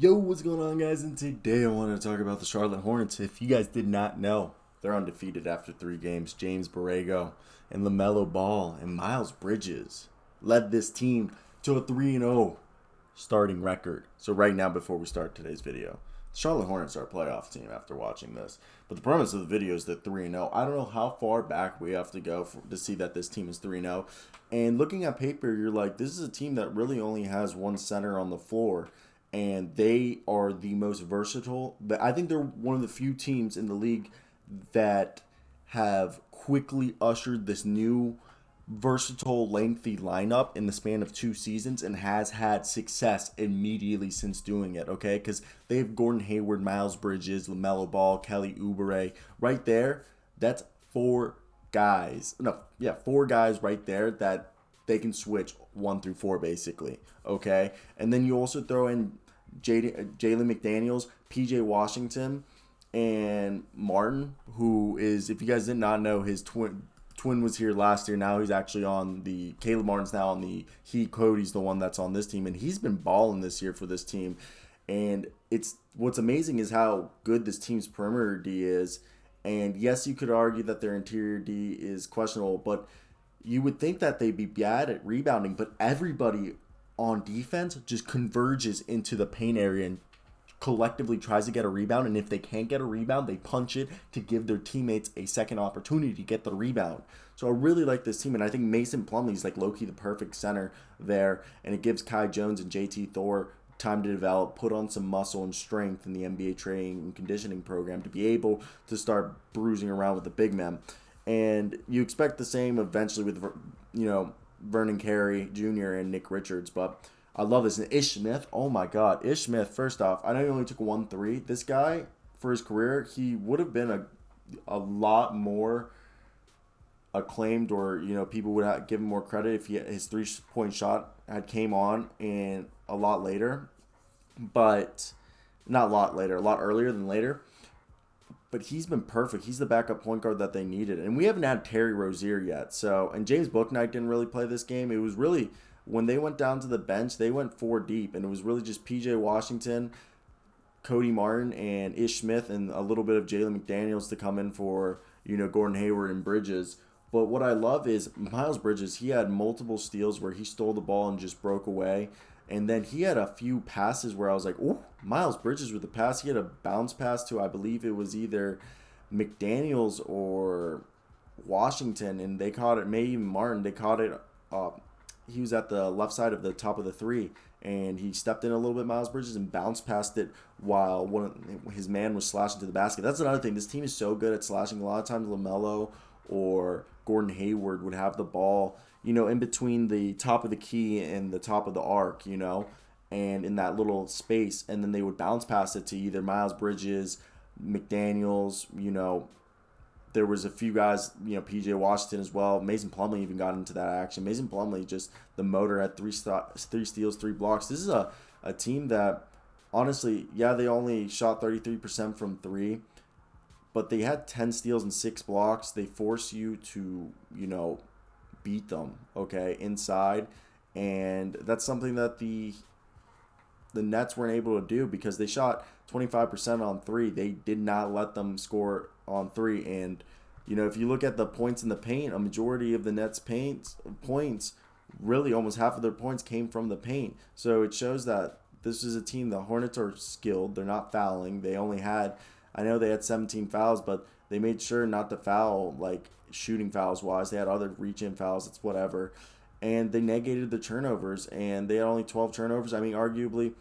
Yo, what's going on, guys? And today I want to talk about the Charlotte Hornets. If you guys did not know, they're undefeated after 3 games. James Borrego and LaMelo Ball and Miles Bridges led this team to a 3-0 starting record. So right now, before we start today's video, the Charlotte Hornets are a playoff team after watching this. But the premise of the video is that 3-0. I don't know how far back we have to go to see that this team is 3-0. And looking at paper, you're like, this is a team that really only has one center on the floor, and they are the most versatile. I think they're one of the few teams in the league that have quickly ushered this new versatile, lengthy lineup in the span of 2 seasons and has had success immediately since doing it, okay? Because they have Gordon Hayward, Miles Bridges, LaMelo Ball, Kelly Oubre. Right there, that's four guys. No, yeah, four guys right there that they can switch 1 through 4 basically. Okay, and then you also throw in Jalen McDaniels, PJ Washington, and Martin, who is, if you guys did not know, his twin was here last year. Now he's actually on the Caleb Martin's now on the Cody's the one that's on this team, and he's been balling this year for this team. And it's what's amazing is how good this team's perimeter D is. And yes, you could argue that their interior D is questionable, but you would think that they'd be bad at rebounding, but everybody on defense just converges into the paint area and collectively tries to get a rebound. And if they can't get a rebound, they punch it to give their teammates a second opportunity to get the rebound. So I really like this team, and I think Mason Plumlee's like low-key the perfect center there, and it gives Kai Jones and JT Thor time to develop, put on some muscle and strength in the NBA training and conditioning program to be able to start bruising around with the big men. And you expect the same eventually with, Vernon Carey Jr. and Nick Richards. But I love this. And Ish Smith, oh my God. Ish Smith, first off, I know he only took 1 3. This guy, for his career, he would have been a lot more acclaimed, or, people would give him more credit if his 3-point shot had came on and a lot later. But not a lot later, a lot earlier than later. But he's been perfect. He's the backup point guard that they needed. And we haven't had Terry Rozier yet. So, and James Bouknight didn't really play this game. It was really, when they went down to the bench, they went 4 deep. And it was really just PJ Washington, Cody Martin, and Ish Smith, and a little bit of Jalen McDaniels to come in for, Gordon Hayward and Bridges. But what I love is Miles Bridges, he had multiple steals where he stole the ball and just broke away. And then he had a few passes where I was like, oh, Miles Bridges with the pass. He had a bounce pass to, I believe it was either McDaniels or Washington, and they caught it, maybe even Martin. They caught it. He was at the left side of the top of the 3, and he stepped in a little bit, Miles Bridges, and bounced past it while his man was slashing to the basket. That's another thing. This team is so good at slashing. A lot of times LaMelo or Gordon Hayward would have the ball, in between the top of the key and the top of the arc, and in that little space, and then they would bounce past it to either Miles Bridges, McDaniels, there was a few guys, PJ Washington as well. Mason Plumlee even got into that action. Mason Plumlee, just the motor, had 3 steals, 3 blocks. This is a team that, honestly, yeah, they only shot 33% from 3, but they had 10 steals and 6 blocks. They force you to, beat them, okay, inside. And that's something that the Nets weren't able to do because they shot 25% on 3. They did not let them score on 3. And, if you look at the points in the paint, a majority of the Nets' points, really almost half of their points came from the paint. So it shows that this is a team, the Hornets are skilled. They're not fouling. They only had, I know they had 17 fouls, but they made sure not to foul, like shooting fouls wise. They had other reach-in fouls. It's whatever. And they negated the turnovers, and they had only 12 turnovers. I mean, arguably,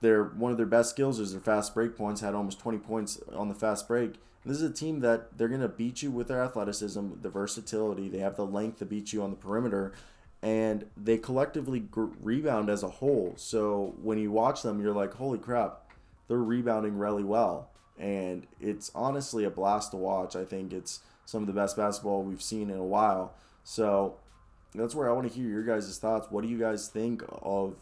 one of their best skills is their fast break points. Had almost 20 points on the fast break. And this is a team that they're going to beat you with their athleticism, the versatility. They have the length to beat you on the perimeter, and they collectively rebound as a whole. So when you watch them, you're like, holy crap, they're rebounding really well. And it's honestly a blast to watch. I think it's some of the best basketball we've seen in a while. So that's where I want to hear your guys' thoughts. What do you guys think of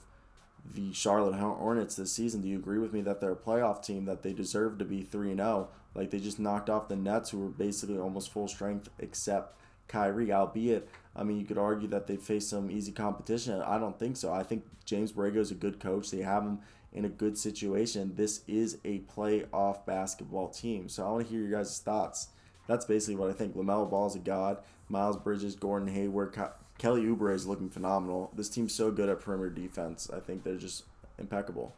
the Charlotte Hornets this season? Do you agree with me that they're a playoff team, that they deserve to be 3-0? Like, they just knocked off the Nets, who were basically almost full strength except Kyrie, albeit, I mean, you could argue that they face some easy competition. I don't think so. I think James Borrego is a good coach. They have him in a good situation. This is a playoff basketball team. So I want to hear your guys' thoughts. That's basically what I think. LaMelo Ball is a god. Miles Bridges, Gordon Hayward, Kelly Oubre is looking phenomenal. This team's so good at perimeter defense. I think they're just impeccable.